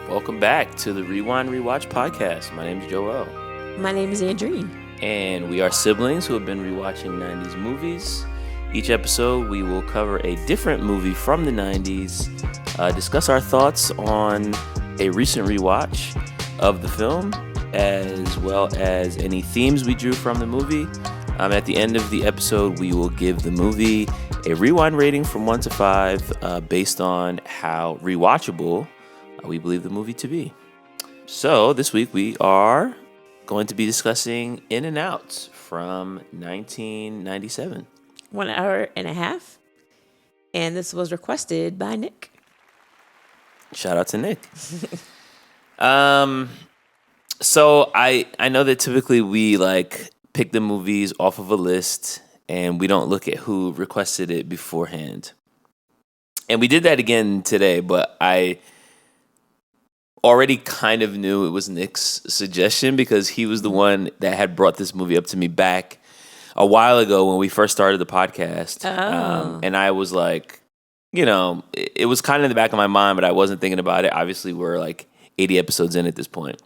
Welcome back to the Rewind Rewatch podcast. My name is Joel. My name is Andrene. And we are siblings who have been rewatching 90s movies. Each episode, we will cover a different movie from the 90s, discuss our thoughts on a recent rewatch of the film, as well as any themes we drew from the movie. At the end of the episode, we will give the movie a rewind rating from 1 to 5 based on how rewatchable we believe the movie to be. So this week we are going to be discussing In and Out from 1997. 1 hour and a half. And this was requested by Nick. Shout out to Nick. So I know that typically we pick the movies off of a list and we don't look at who requested it beforehand. And we did that again today, but I already kind of knew it was Nick's suggestion because he was the one that had brought this movie up to me back a while ago when we first started the podcast. And I was like, it was kind of in the back of my mind, but I wasn't thinking about it. Obviously, we're 80 episodes in at this point.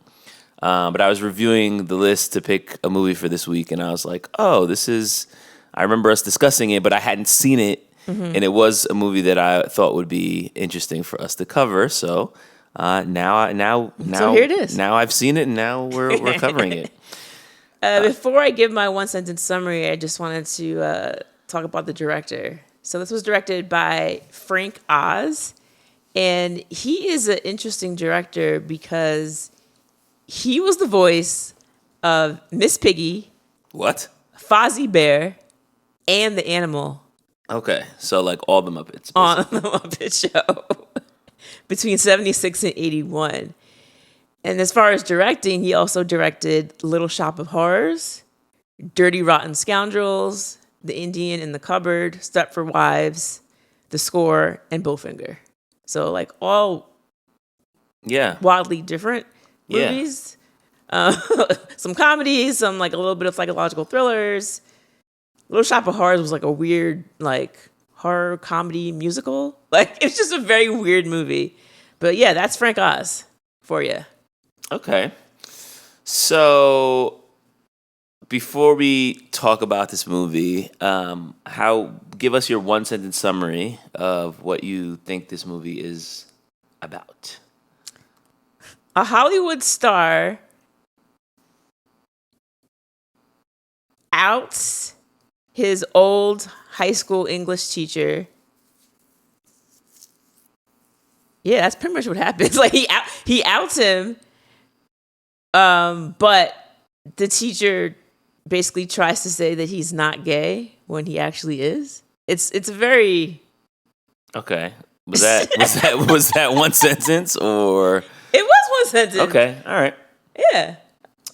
But I was reviewing the list to pick a movie for this week, and I was like, I remember us discussing it, but I hadn't seen it, and it was a movie that I thought would be interesting for us to cover, so now here it is. Now I've seen it, and now we're covering it. Before I give my one-sentence summary, I just wanted to talk about the director. So this was directed by Frank Oz, and he is an interesting director because he was the voice of Miss Piggy, What? Fozzie Bear, and the animal. Okay, so all the Muppets. Basically. On the Muppet Show between 76 and 81. And as far as directing, he also directed Little Shop of Horrors, Dirty Rotten Scoundrels, The Indian in the Cupboard, Stepford Wives, The Score, and Bowfinger. So all wildly different movies. Some comedies, some a little bit of psychological thrillers. Little Shop of Horrors was a weird horror comedy musical. It's just a very weird movie. But yeah, that's Frank Oz for you. Okay. So before we talk about this movie, give us your one sentence summary of what you think this movie is about. A Hollywood star outs his old high school English teacher. Yeah, that's pretty much what happens. He outs him, but the teacher basically tries to say that he's not gay when he actually is. It's a very okay. Was that one sentence or? It was one sentence. Okay, all right. Yeah.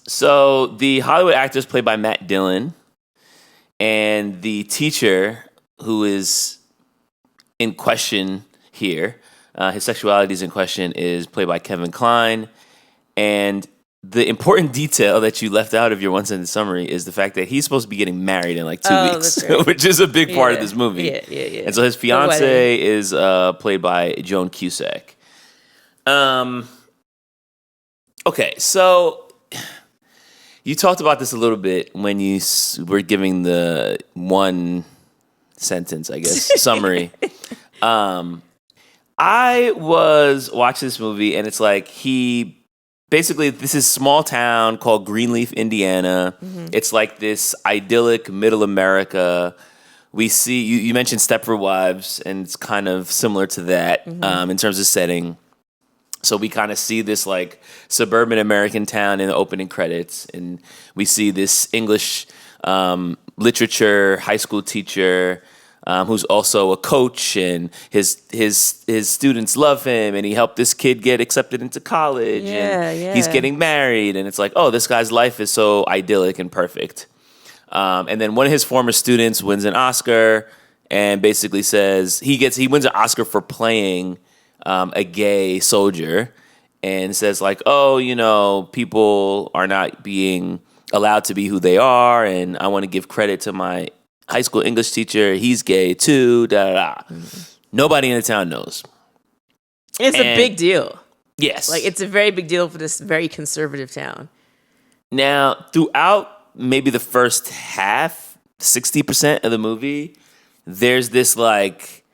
So the Hollywood actor is played by Matt Dillon, and the teacher who is in question here, his sexuality is in question, is played by Kevin Kline. And the important detail that you left out of your one sentence summary is the fact that he's supposed to be getting married in 2 weeks, right. Which is a big part of this movie. Yeah. And so his fiance is played by Joan Cusack. Okay, so you talked about this a little bit when you were giving the one sentence, I guess, summary. I was watching this movie, and it's basically, this is small town called Greenleaf, Indiana. Mm-hmm. It's this idyllic middle America. We see, you mentioned Stepford Wives, and it's kind of similar to that in terms of setting. So we kind of see this suburban American town in the opening credits, and we see this English literature high school teacher who's also a coach, and his students love him, and he helped this kid get accepted into college, and he's getting married, and it's this guy's life is so idyllic and perfect. And then one of his former students wins an Oscar, and basically says he wins an Oscar for playing a gay soldier, and says people are not being allowed to be who they are, and I want to give credit to my high school English teacher. He's gay too. Da da da. Nobody in the town knows. It's a big deal. Yes. Like, it's a very big deal for this very conservative town. Now, throughout maybe the first half, 60% of the movie, there's this like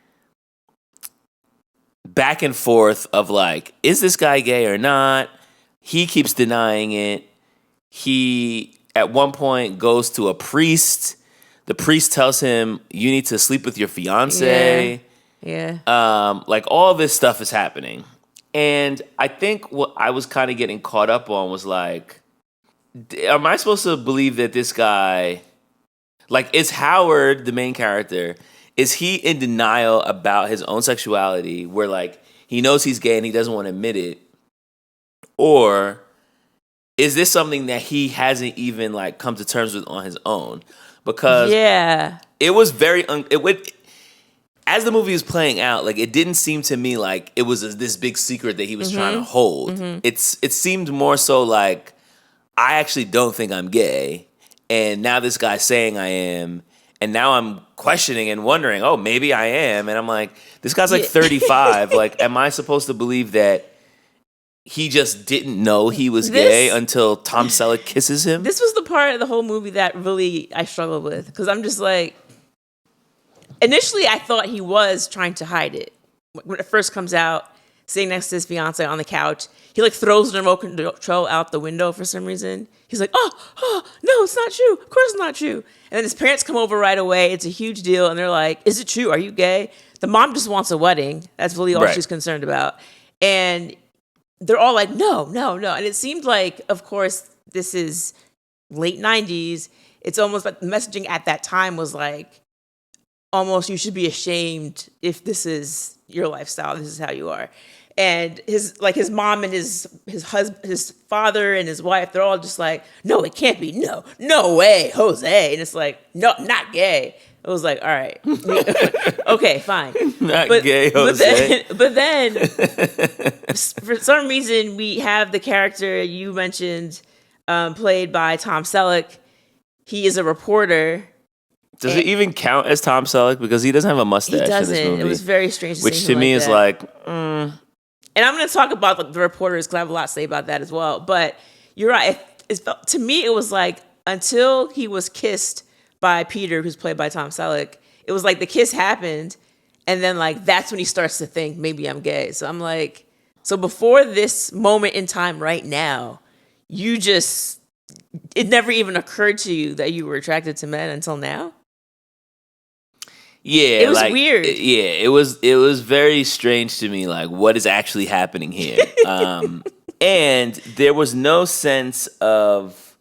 back and forth of like, is this guy gay or not? He keeps denying it. He, at one point, goes to a priest. The priest tells him, you need to sleep with your fiance. Yeah. Like, all this stuff is happening. And I think what I was kind of getting caught up on was like, am I supposed to believe that this guy, like, is Howard, the main character, is he in denial about his own sexuality where, like, he knows he's gay and he doesn't want to admit it? Or is this something that he hasn't even, like, come to terms with on his own? Because it was very, as the movie was playing out, like, it didn't seem to me like it was this big secret that he was trying to hold. It seemed more so like, I actually don't think I'm gay, and now this guy's saying I am, and now I'm questioning and wondering, oh, maybe I am, and I'm like, this guy's like 35. Like, am I supposed to believe that he just didn't know he was gay until Tom Selleck kisses him? This was the part of the whole movie that really I struggled with, because I'm just like, initially I thought he was trying to hide it. When it first comes out, sitting next to his fiance on the couch, he like throws the remote control out the window for some reason. He's like, oh, no, it's not true. Of course it's not true. And then his parents come over right away. It's a huge deal. And they're like, is it true? Are you gay? The mom just wants a wedding. That's really all she's concerned about. And they're all like, no. And it seemed like, of course, this is late 90s. It's almost like the messaging at that time was like, almost you should be ashamed if this is your lifestyle. This is how you are. And his mom and his husband, his father and his wife, they're all just like, no, it can't be. No way, Jose. And it's like, no, not gay. It was like, all right, okay, fine. Not gay, Jose. But then, for some reason, we have the character you mentioned, played by Tom Selleck. He is a reporter. Does it even count as Tom Selleck? Because he doesn't have a mustache. He doesn't. In this movie, it was very strange. Which to me is like. And I'm going to talk about the reporters because I have a lot to say about that as well. But you're right. To me, it was like until he was kissed by Peter, who's played by Tom Selleck, it was like the kiss happened. And then like that's when he starts to think, maybe I'm gay. So I'm like, so before this moment in time right now, it never even occurred to you that you were attracted to men until now? Yeah, it was like, weird. It was very strange to me. Like, what is actually happening here? And there was no sense of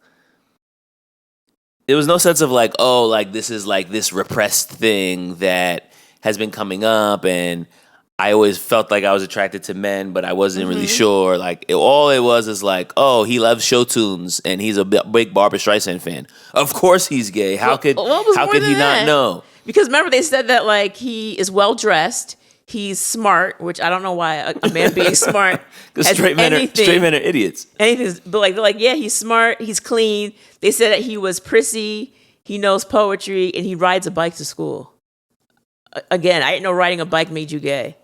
like, oh, like this is like this repressed thing that has been coming up, and I always felt like I was attracted to men, but I wasn't really sure. Like, all it was is like, oh, he loves show tunes, and he's a big Barbra Streisand fan. Of course, he's gay. How could he not know? Because remember, they said that like he is well dressed, he's smart, which I don't know why a man being smart. Because straight men are idiots. Anything, but like they're like, yeah, he's smart, he's clean. They said that he was prissy, he knows poetry, and he rides a bike to school. Again, I didn't know riding a bike made you gay.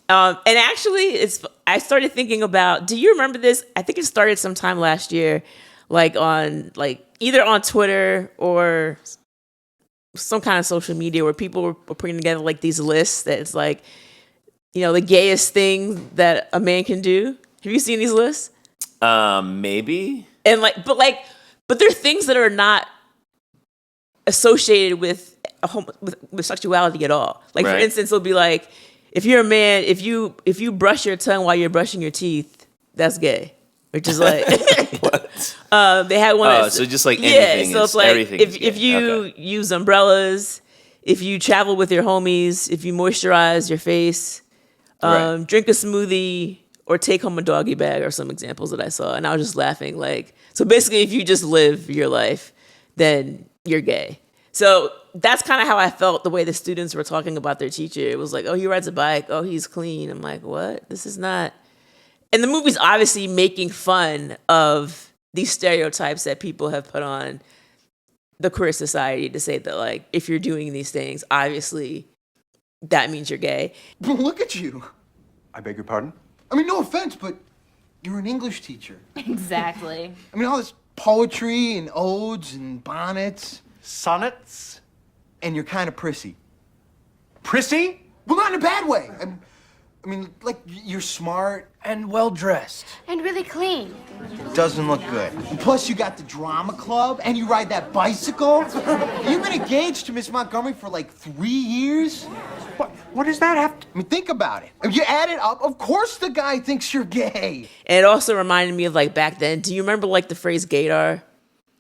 And actually, I started thinking about. Do you remember this? I think it started sometime last year, like on either on Twitter or some kind of social media where people were putting together like these lists that it's like, the gayest thing that a man can do. Have you seen these lists? Maybe. And but there are things that are not associated with with sexuality at all. Like, for instance, it'll be like, if you're a man, if you brush your tongue while you're brushing your teeth, that's gay. Which is like what? They had one. Oh, so just like anything. Yeah, so it's like if you use umbrellas, if you travel with your homies, if you moisturize your face, drink a smoothie, or take home a doggy bag, are some examples that I saw, and I was just laughing. Like, so basically, if you just live your life, then you're gay. So that's kind of how I felt the way the students were talking about their teacher. It was like, oh, he rides a bike. Oh, he's clean. I'm like, what? This is not. And the movie's obviously making fun of these stereotypes that people have put on the queer society to say that, like, if you're doing these things, obviously that means you're gay. Look at you. I beg your pardon? I mean, no offense, but You're an English teacher. Exactly. I mean, all this poetry and odes and bonnets. Sonnets? And you're kind of prissy. Prissy? Well, not in a bad way. I mean, like, you're smart. And well-dressed. And really clean. Doesn't look good. And plus, you got the drama club, and you ride that bicycle. You've been engaged to Miss Montgomery for like 3 years. What does that have to... I mean, think about it. If you add it up, of course the guy thinks you're gay. And it also reminded me of like back then. Do you remember like the phrase gaydar?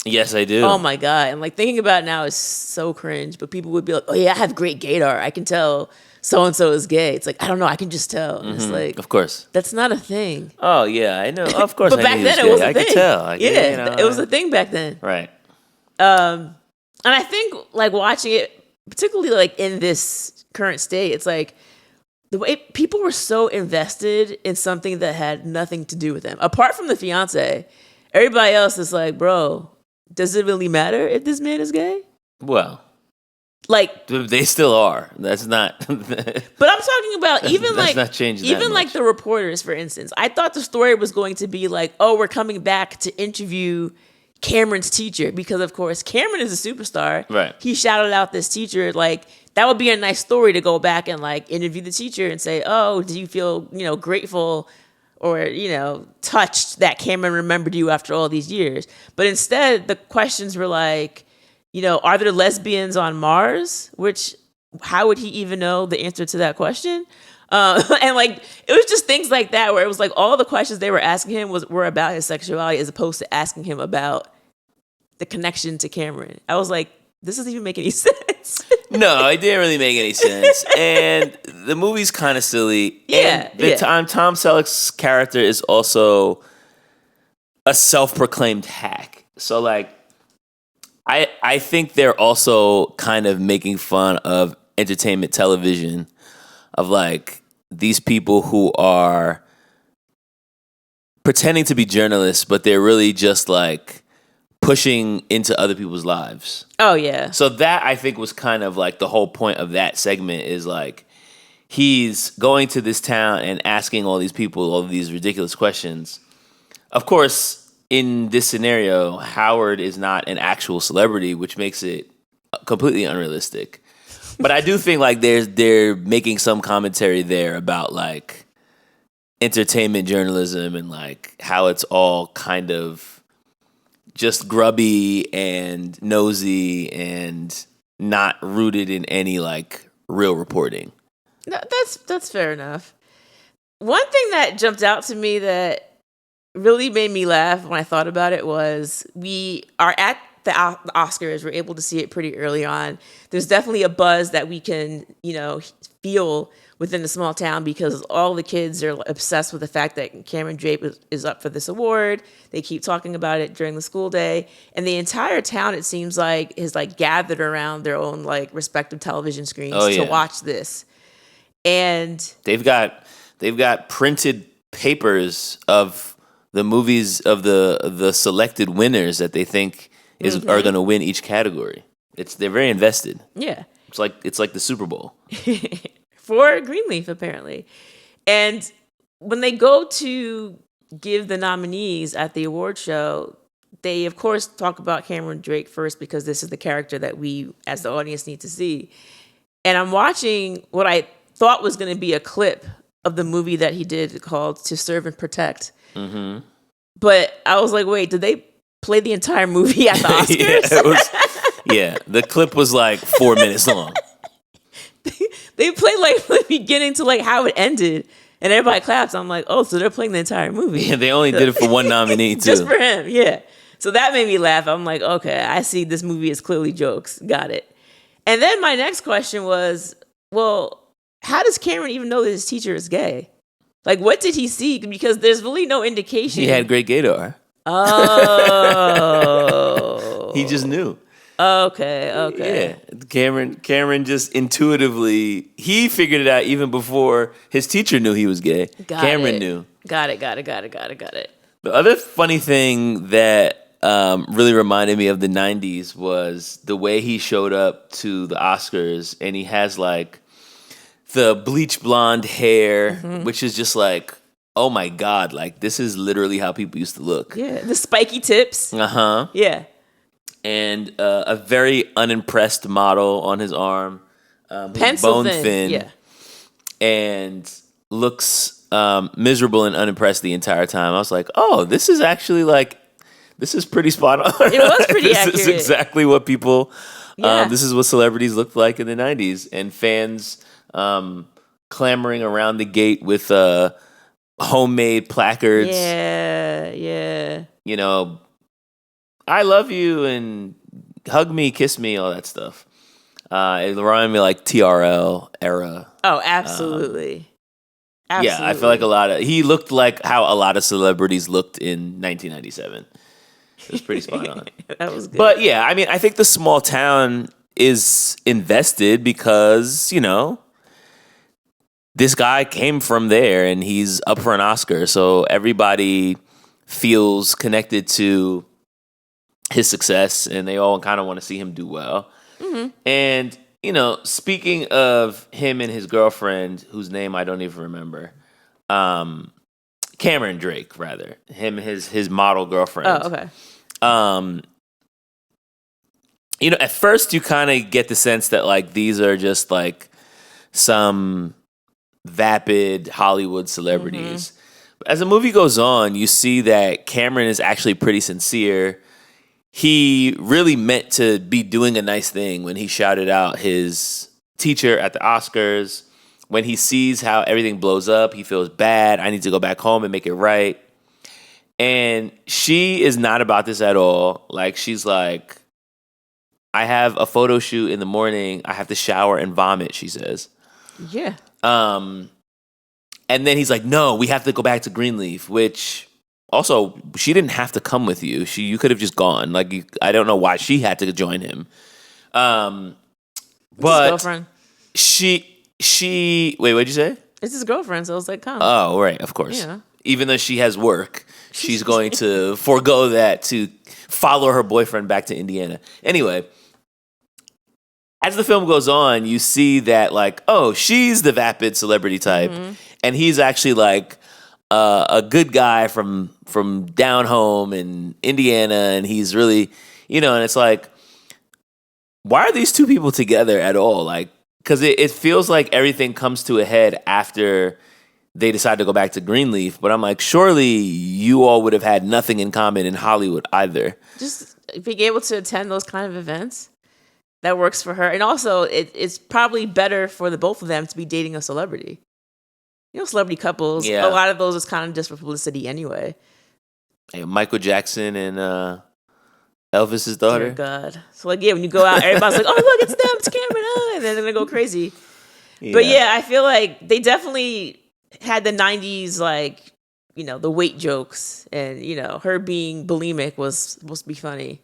Yes, I do. Oh my God. And like thinking about it now is so cringe. But people would be like, oh yeah, I have great gaydar. I can tell so-and-so is gay. It's like, I don't know. I can just tell. And it's like, Of course. that's not a thing. Oh, yeah, I know. Of course But I back knew then he it was was gay. a I thing. could tell. Yeah, it was a thing back then. Right. And I think like watching it, particularly like in this current state, it's like the way people were so invested in something that had nothing to do with them. Apart from the fiance, everybody else is like, bro, does it really matter if this man is gay? Well, Like, they still are. That's not. but I'm talking about even that's like not changing even that like much. the reporters, for instance. I thought the story was going to be like, oh, we're coming back to interview Cameron's teacher because, of course, Cameron is a superstar. Right. He shouted out this teacher. Like, that would be a nice story to go back and like interview the teacher and say, oh, do you feel grateful or touched that Cameron remembered you after all these years? But instead, the questions were like, are there lesbians on Mars? Which, how would he even know the answer to that question? And like, it was just things like that where it was like all the questions they were asking him were about his sexuality as opposed to asking him about the connection to Cameron. I was like, this doesn't even make any sense. No, it didn't really make any sense. And the movie's kind of silly. Yeah. And Tom Selleck's character is also a self-proclaimed hack. So like, I think they're also kind of making fun of entertainment television, of like these people who are pretending to be journalists, but they're really just like pushing into other people's lives. Oh, yeah. So that I think was kind of like the whole point of that segment is like he's going to this town and asking all these people all of these ridiculous questions. Of course, in this scenario, Howard is not an actual celebrity, which makes it completely unrealistic. But I do think like they're making some commentary there about like entertainment journalism and like how it's all kind of just grubby and nosy and not rooted in any like real reporting. No, that's fair enough. One thing that jumped out to me that really made me laugh when I thought about it was we are at the Oscars. We're able to see it pretty early on. There's definitely a buzz that we can, feel within the small town because all the kids are obsessed with the fact that Cameron Drake is up for this award. They keep talking about it during the school day. And the entire town, it seems like, is like gathered around their own like respective television screens to watch this. And they've got printed papers of the movies of the selected winners that they think are going to win each category. They're very invested. Yeah. It's like the Super Bowl. For Greenleaf, apparently. And when they go to give the nominees at the award show, they, of course, talk about Cameron Drake first because this is the character that we, as the audience, need to see. And I'm watching what I thought was going to be a clip of the movie that he did called To Serve and Protect. Mm-hmm. But I was like, wait, did they play the entire movie at the Oscars? The clip was like 4 minutes long. They played like from the beginning to like how it ended, and everybody claps. I'm like, oh, so they're playing the entire movie. Yeah, they only did it for one nominee too. Just for him, yeah. So that made me laugh. I'm like, okay, I see this movie is clearly jokes. Got it. And then my next question was, well, how does Cameron even know that his teacher is gay? Like, what did he see? Because there's really no indication. He had great gaydar. Oh. He just knew. Okay. Yeah. Cameron just intuitively, he figured it out even before his teacher knew he was gay. Cameron knew. Got it. The other funny thing that really reminded me of the 90s was the way he showed up to the Oscars, and he has like the bleach blonde hair, which is just like oh my God, like this is literally how people used to look. Yeah, the spiky tips. Uh-huh. Yeah. And a very unimpressed model on his arm. Who's Pencil bone thin. thin. Yeah. And looks miserable and unimpressed the entire time. I was like, oh, this is actually like, this is pretty spot on. It was pretty this accurate. is exactly what people, Yeah. this is what celebrities looked like in the 90s. And fans clamoring around the gate with homemade placards. Yeah, yeah. You know, I love you and hug me, kiss me, all that stuff. It reminded me like TRL era. Oh, absolutely. Yeah, I feel like he looked like how a lot of celebrities looked in 1997. It was pretty spot on. That was good. But yeah, I mean, I think the small town is invested because, you know, this guy came from there and he's up for an Oscar. So everybody feels connected to his success and they all kind of want to see him do well. Mm-hmm. And, you know, speaking of him and his girlfriend, whose name I don't even remember, Cameron Drake, rather. Him and his model girlfriend. Oh, okay. You know, at first you kind of get the sense that, like, these are just, like, some vapid Hollywood celebrities. Mm-hmm. But as the movie goes on, you see that Cameron is actually pretty sincere. He really meant to be doing a nice thing when he shouted out his teacher at the Oscars. When he sees how everything blows up, he feels bad. I need to go back home and make it right. And she is not about this at all. Like, she's like, I have a photo shoot in the morning. I have to shower and vomit, she says. Yeah. And then he's like, no, we have to go back to Greenleaf, which also, she didn't have to come with you. You could have just gone. Like, I don't know why she had to join him. But his girlfriend. Wait, what'd you say? It's his girlfriend, so I was like, come. Oh, right, of course. Yeah. Even though she has work, she's going to forego that to follow her boyfriend back to Indiana. Anyway, as the film goes on, you see that, like, oh, she's the vapid celebrity type, and he's actually like a good guy from down home in Indiana, and he's really, you know, and it's like, why are these two people together at all? Like, because it feels like everything comes to a head after they decide to go back to Greenleaf, but I'm like, surely you all would have had nothing in common in Hollywood either. Just being able to attend those kind of events, that works for her. And also, it's probably better for the both of them to be dating a celebrity. You know, celebrity couples, Yeah. a lot of those is kind of just for publicity anyway. Hey, Michael Jackson and Elvis's daughter. Dear God. So, like, yeah, when you go out, everybody's like, oh, look, it's them, it's Cameron. And then they're going to go crazy. Yeah. But yeah, I feel like they definitely had the 90s, like, you know, the weight jokes. And, you know, her being bulimic was supposed to be funny.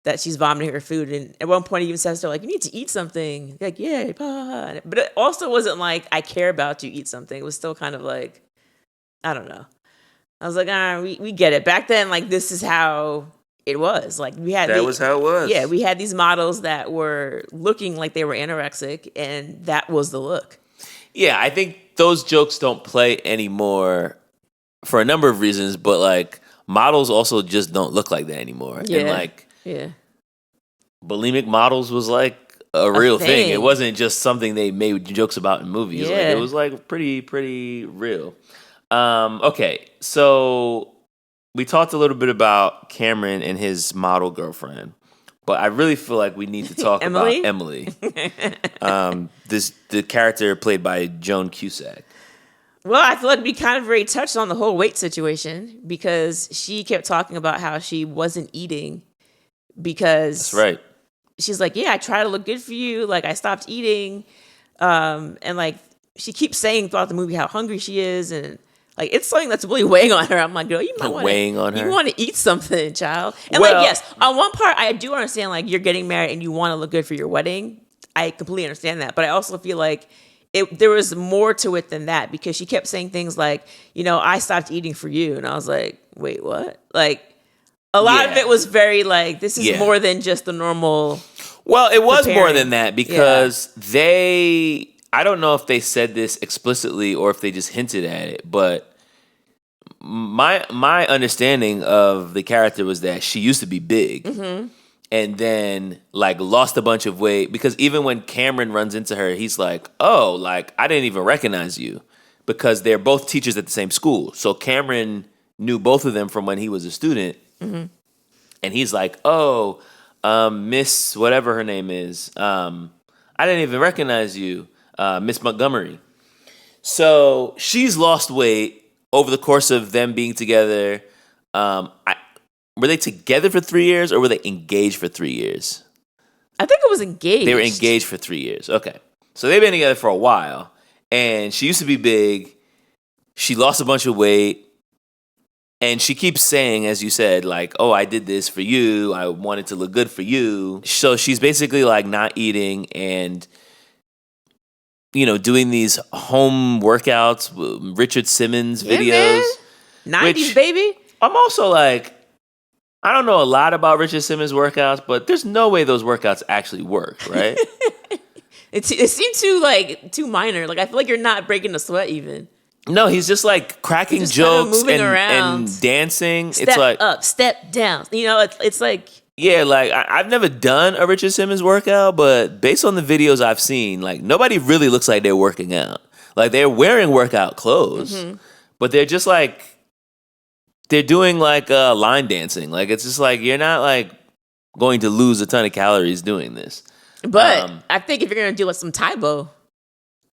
That she's vomiting her food. And at one point, he even says to her, like, you need to eat something. Like, yeah. But it also wasn't like, I care about you, eat something. It was still kind of like, I don't know. I was like, we get it. Back then, like, this is how it was. Like, That was how it was. Yeah, we had these models that were looking like they were anorexic, and that was the look. Yeah, I think those jokes don't play anymore for a number of reasons, but, like, models also just don't look like that anymore. Yeah. And, like, Yeah. bulimic models was, like, a real thing. thing. It wasn't just something they made jokes about in movies. Like, Yeah. it was, like, pretty real. Okay, so we talked a little bit about Cameron and his model girlfriend, but I really feel like we need to talk about Emily. The character played by Joan Cusack. Well, I feel like we kind of already touched on the whole weight situation because she kept talking about how she wasn't eating because That's right. she's like, yeah, I try to look good for you. Like, I stopped eating. And, like, she keeps saying throughout the movie how hungry she is. And, like, it's something that's really weighing on her. I'm like, girl, you might want weighing on her. You want to eat something, child. And, Well- like, yes, on one part, I do understand, like, you're getting married and you want to look good for your wedding. I completely understand that. But I also feel like there was more to it than that because she kept saying things like, you know, I stopped eating for you. And I was like, wait, what? Like, a lot of Yeah. it was very, like, this is Yeah. more than just the normal... Well, it was more preparing. than that because I don't know if they said this explicitly or if they just hinted at it, but my understanding of the character was that she used to be big, and then like lost a bunch of weight, because even when Cameron runs into her, he's like, "Oh, like I didn't even recognize you," because they're both teachers at the same school. So Cameron knew both of them from when he was a student, and he's like, "Oh, Miss whatever her name is, I didn't even recognize you, Miss Montgomery." So she's lost weight over the course of them being together. Were they together for 3 years, or were they engaged for 3 years? I think it was engaged. They were engaged for 3 years. Okay. So they've been together for a while. And she used to be big. She lost a bunch of weight. And she keeps saying, as you said, like, "Oh, I did this for you. I wanted to look good for you." So she's basically like not eating and, doing these home workouts, Richard Simmons videos. Man. 90s, which baby. I'm also like, I don't know a lot about Richard Simmons workouts, but there's no way those workouts actually work, right? It seemed too minor. Like I feel like you're not breaking a sweat even. No, he's just like cracking Just kinda jokes moving and around. dancing. Step it's like up, step down. It's like yeah, like I've never done a Richard Simmons workout, but based on the videos I've seen, like nobody really looks like they're working out. Like they're wearing workout clothes, but they're just like they're doing like line dancing. Like it's just like you're not like going to lose a ton of calories doing this. But I think if you're gonna do like some Taibo,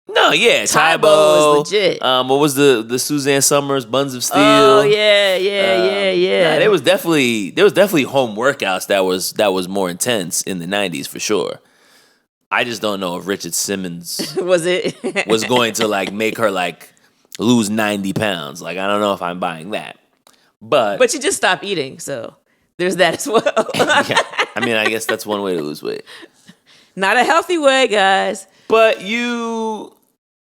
no, yeah, Taibo Taibo is legit. What was the Suzanne Summers Buns of Steel? Oh yeah. Nah, there was definitely home workouts that was more intense in the 90s for sure. I just don't know if Richard Simmons Was it? was going to like make her like lose 90 pounds. Like I don't know if I'm buying that. But But you just stop eating, so there's that as well. yeah, I mean, I guess that's one way to lose weight. Not a healthy way, guys. But you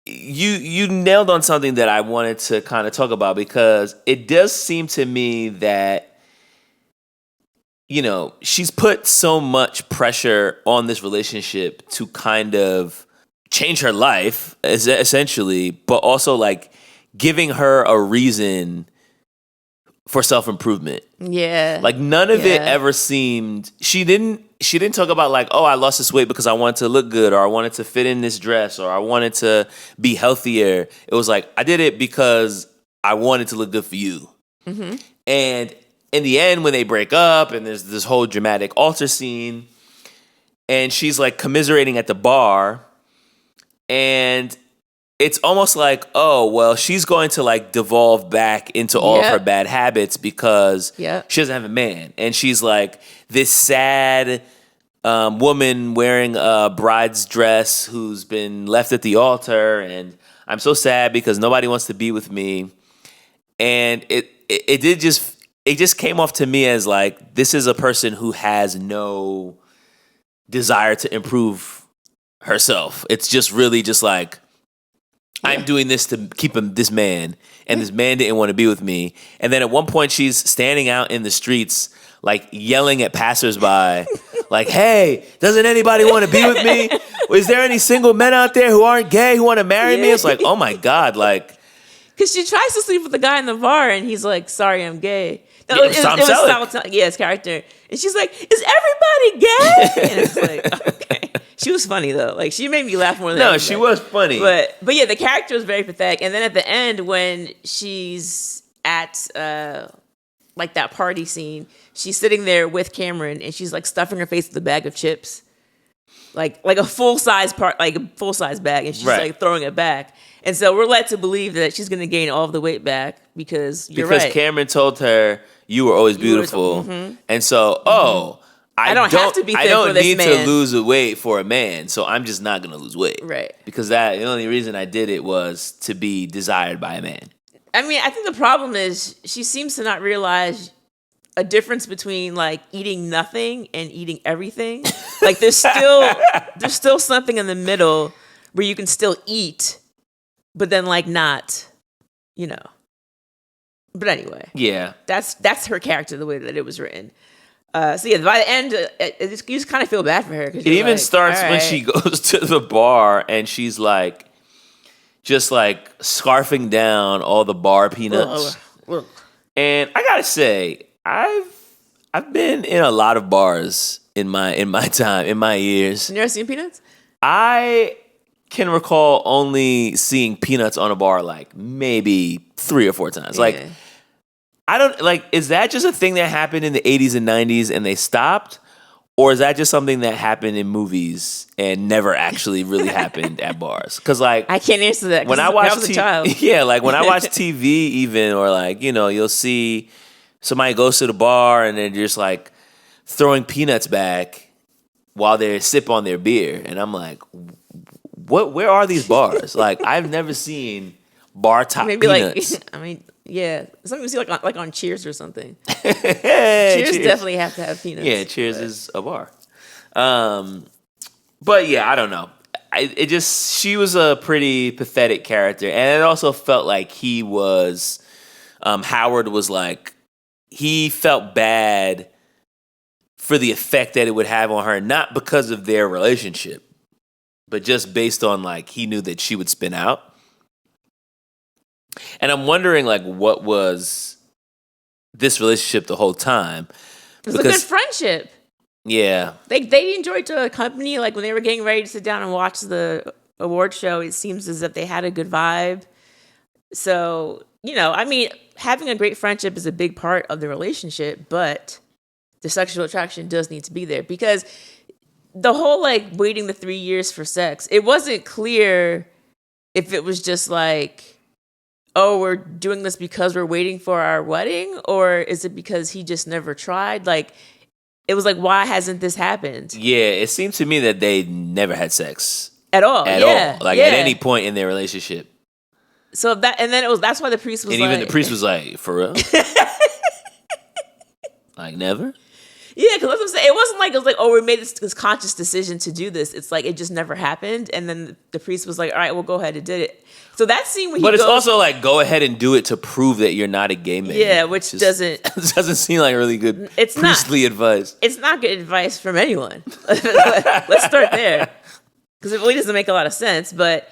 nailed on something that I wanted to kind of talk about, because it does seem to me that she's put so much pressure on this relationship to kind of change her life essentially, but also like giving her a reason for self-improvement. Yeah. Like none of it ever seemed, she didn't talk about like, "Oh, I lost this weight because I wanted to look good, or I wanted to fit in this dress, or I wanted to be healthier." It was like, "I did it because I wanted to look good for you." And in the end, when they break up and there's this whole dramatic altar scene, and she's like commiserating at the bar, and it's almost like, oh, well, she's going to like devolve back into all of her bad habits because she doesn't have a man. And she's like this sad woman wearing a bride's dress who's been left at the altar. And I'm so sad because nobody wants to be with me. And it just came off to me as like, this is a person who has no desire to improve herself. It's just really just like, I'm doing this to keep this man, and this man didn't want to be with me. And then at one point, she's standing out in the streets, like yelling at passersby, like, "Hey, doesn't anybody want to be with me? Is there any single men out there who aren't gay who want to marry me?" It's like, oh my God, like. Because she tries to sleep with the guy in the bar, and he's like, "Sorry, I'm gay." No, Yeah, Tom Selleck. His character. And she's like, "Is everybody gay?" And it's like, okay. She was funny though. Like she made me laugh more than No, everybody. she was funny. But yeah, the character was very pathetic. And then at the end, when she's at like that party scene, she's sitting there with Cameron, and she's like stuffing her face with a bag of chips, like a full size bag, and she's like throwing it back. And so we're led to believe that she's going to gain all of the weight back because Cameron told her, "You were always beautiful," and so I don't have to be thin I don't for this need man. to lose a weight for a man, so I'm just not gonna lose weight, Right. Because the only reason I did it was to be desired by a man. I mean, I think the problem is she seems to not realize a difference between like eating nothing and eating everything. Like there's still something in the middle where you can still eat, but then like not, But anyway, Yeah, that's her character, the way that it was written. So yeah, by the end, you just kind of feel bad for her. it even starts when she goes to the bar and she's like, just like scarfing down all the bar peanuts. Ugh. And I gotta say, I've been in a lot of bars in my time, in my years. You never seen Peanuts? I can recall only seeing Peanuts on a bar like maybe 3 or 4 times. Like, Yeah. I don't like. Is that just a thing that happened in the 80s and 90s and they stopped, or is that just something that happened in movies and never actually really happened at bars? Because like I can't answer that. 'Cause when I watch was a child. yeah, like when I watch TV, even or like you'll see somebody goes to the bar and they're just like throwing peanuts back while they sip on their beer, and I'm like, what? Where are these bars? Like I've never seen bar top Maybe peanuts. like, I mean, yeah, something you see like on Cheers or something. Hey, Cheers definitely have to have peanuts. Yeah, Cheers is a bar. But yeah, I don't know. She was a pretty pathetic character, and it also felt like he was, Howard was like, he felt bad for the effect that it would have on her, not because of their relationship, but just based on like he knew that she would spin out. And I'm wondering like what was this relationship the whole time? It was a good friendship. Yeah. They enjoyed to accompany, like when they were getting ready to sit down and watch the award show, it seems as if they had a good vibe. So, I mean, having a great friendship is a big part of the relationship, but the sexual attraction does need to be there, because the whole like waiting the 3 years for sex, it wasn't clear if it was just like, oh, we're doing this because we're waiting for our wedding, or is it because he just never tried? Like, it was like, why hasn't this happened? Yeah, it seemed to me that they never had sex At all. at Yeah. all. Like yeah. at any point in their relationship. So that's why the priest was And like, even the priest was like, for real? Like never? yeah, because that's what I'm saying. It was like, oh, we made this conscious decision to do this. It's like, it just never happened. And then the priest was like, all right, we'll go ahead and did it. So that scene when But it's also like, go ahead and do it to prove that you're not a gay man. yeah, which It doesn't seem like really good It's not. priestly advice. It's not good advice from anyone. Let's start there, because it really doesn't make a lot of sense. But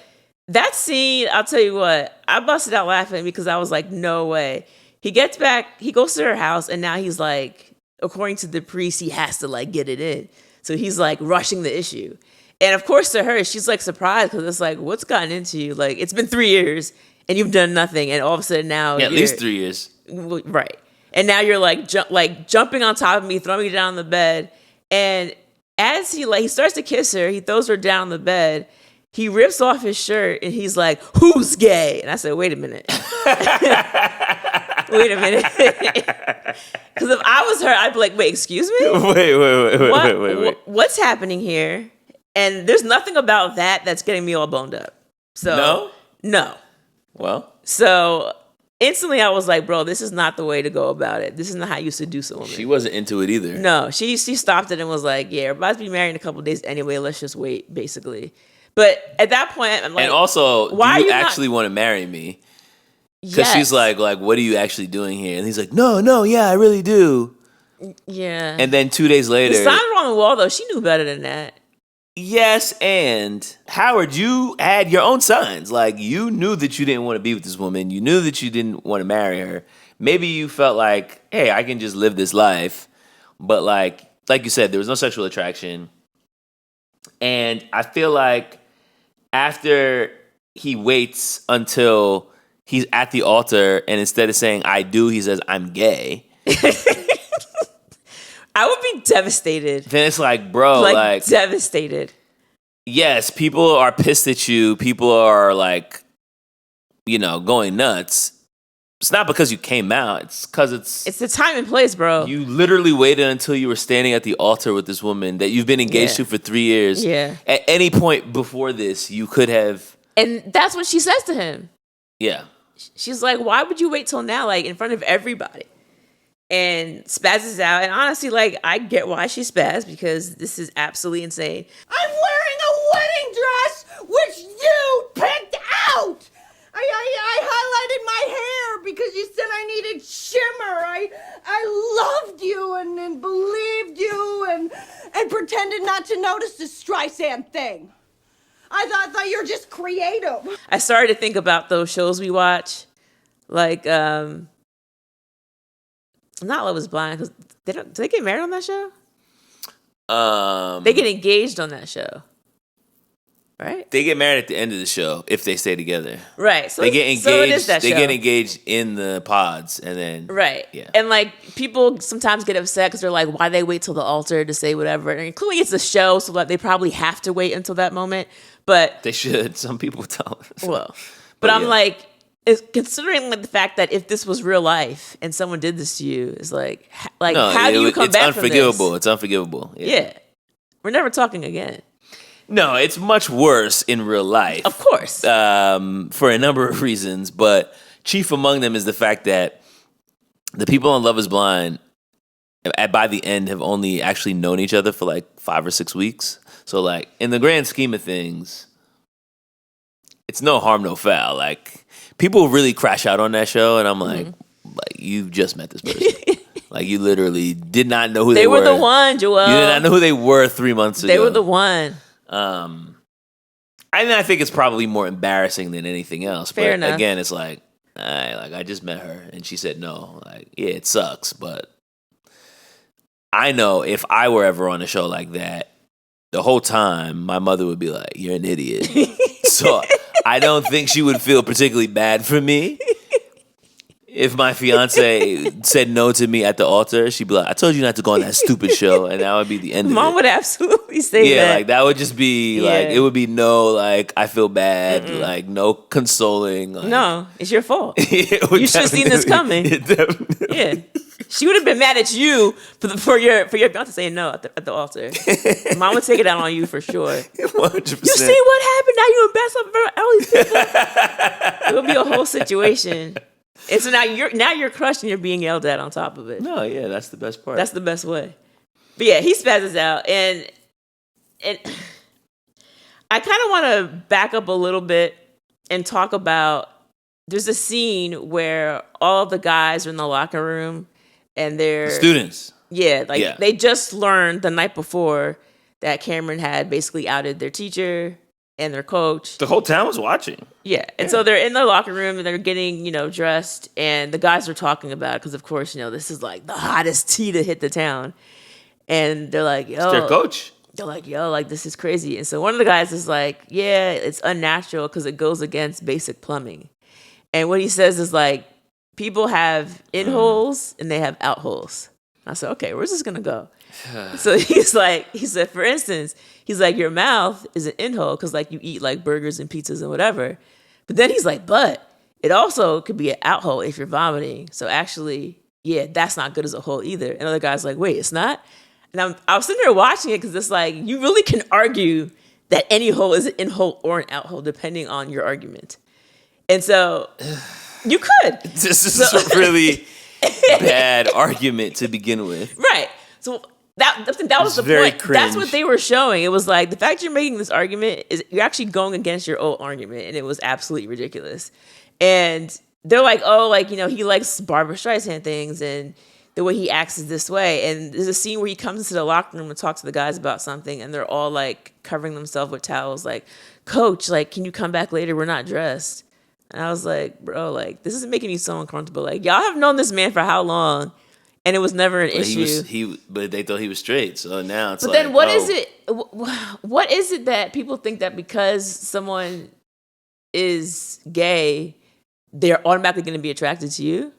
that scene, I'll tell you what, I busted out laughing because I was like, no way. He gets back, he goes to her house, and now he's like, according to the priest, he has to like get it in. So he's like rushing the issue. And of course, to her, she's like surprised because it's like, what's gotten into you? Like, it's been 3 years and you've done nothing, and all of a sudden now, Yeah, at least 3 years. right? And now you're like, jumping on top of me, throwing me down on the bed. And as he starts to kiss her, he throws her down on the bed. He rips off his shirt and he's like, "Who's gay?" And I said, "Wait a minute, wait a minute." Because if I was her, I'd be like, "Wait, excuse me? Wait. What's happening here?" And there's nothing about that that's getting me all boned up. So no. Well, So instantly I was like, bro, this is not the way to go about it. This is not how you seduce a woman. she wasn't into it either. No, she stopped it and was like, yeah, we're about to be married in a couple of days anyway. Let's just wait, basically. But at that point, I'm like, And also, why do you are you actually want to marry me? Because yes. she's like, what are you actually doing here? And he's like, no, yeah, I really do. yeah. And then 2 days The later, sign on the wall, though, she knew better than that. yes, and Howard, you had your own signs. Like, you knew that you didn't want to be with this woman. You knew that you didn't want to marry her. Maybe you felt like, hey, I can just live this life. But like you said, there was no sexual attraction. And I feel like after he waits until he's at the altar and instead of saying, I do, he says, I'm gay. I would be devastated. Then it's like, bro, like devastated. yes, people are pissed at you. People are like, going nuts. It's not because you came out. It's because It's the time and place, bro. you literally waited until you were standing at the altar with this woman that you've been engaged Yeah. to for 3 years. Yeah. At any point before this, you could have, And that's what she says to him. yeah. She's like, why would you wait till now, like, in front of everybody? And spazzes out. And honestly, like, I get why she spazzed, because this is absolutely insane. I'm wearing a wedding dress which you picked out. I highlighted my hair because you said I needed shimmer. I loved you and believed you and pretended not to notice the Streisand thing. I thought you were just creative. I started to think about those shows we watch, like Not Love Is Blind, because do they get married on that show? Um, They get engaged on that show, right? they get married at the end of the show if they stay together. Right. So They get engaged. So it is that they show. get engaged in the pods, and then Right. Yeah. And like people sometimes get upset because they're like, why they wait till the altar to say whatever? And clearly it's a show, so like they probably have to wait until that moment. But they should. Some people don't. well, but But I'm yeah. like, considering like the fact that if this was real life and someone did this to you, it's like No, how do you come it's back from unforgivable. this? It's unforgivable. Yeah. We're never talking again. No, it's much worse in real life. Of course. For a number of reasons, but chief among them is the fact that the people on Love Is Blind by the end have only actually known each other for like 5 or 6 weeks. So like in the grand scheme of things, it's no harm, no foul. Like people really crash out on that show, and I'm like you just met this person. Like you literally did not know who they were. They were the one, Joel. You did not know who they were 3 months ago. They were the one. I think it's probably more embarrassing than anything else. Fair But enough. again, it's like I just met her and she said no. Like, yeah, it sucks, but I know if I were ever on a show like that, the whole time my mother would be like, "You're an idiot." So I don't think she would feel particularly bad for me. If my fiance said no to me at the altar, she'd be like, "I told you not to go on that stupid show," and that would be the end of it. Mom would absolutely say Yeah, that. like that would just be like Yeah. it would be no like I feel bad, like no consoling. Like, No, it's your fault. it would You should've seen this coming. It definitely- Yeah, she would have been mad at you for your fiance saying no at the altar. Mom would take it out on you for sure. 100%. You see what happened? Now you embarrassed in front of all these people. It would be a whole situation. And so now you're crushed and you're being yelled at on top of it. No, yeah, that's the best part. That's the best way. But yeah, he spazzes out, and I kind of want to back up a little bit and talk about. There's a scene where all of the guys are in the locker room, and they're students. Yeah, Yeah. they just learned the night before that Cameron had basically outed their teacher and their coach. The whole town was watching. Yeah. And so they're in the locker room and they're getting, dressed, and the guys are talking about it because, of course, this is like the hottest tea to hit the town. And they're like, yo. It's their coach. They're like, yo, like, this is crazy. And so one of the guys is like, yeah, it's unnatural because it goes against basic plumbing. And what he says is like, people have in holes and they have out holes. I said, okay, where's this going to go? So he said, for instance, he's like, your mouth is an in hole because like you eat like burgers and pizzas and whatever. But then he's like, but it also could be an out hole if you're vomiting. So actually, yeah, that's not good as a hole either. And the other guy's like, wait, it's not? And I was sitting there watching it because it's like, you really can argue that any hole is an in hole or an out hole depending on your argument. And so you could. This is a really bad argument to begin with. Right. So that was the very point. cringe. That's what they were showing. It was like the fact you're making this argument is you're actually going against your old argument, and it was absolutely ridiculous. And they're like, oh, like, he likes Barbra Streisand things, and the way he acts is this way. And there's a scene where he comes into the locker room and talks to the guys about something, and they're all like covering themselves with towels, like, Coach, like, can you come back later? We're not dressed. And I was like, bro, like, this is making me so uncomfortable. Like, y'all have known this man for how long? And it was never an issue. But they thought he was straight. So now it's But like, then what is oh. it? What is it that people think that because someone is gay, they're automatically going to be attracted to you?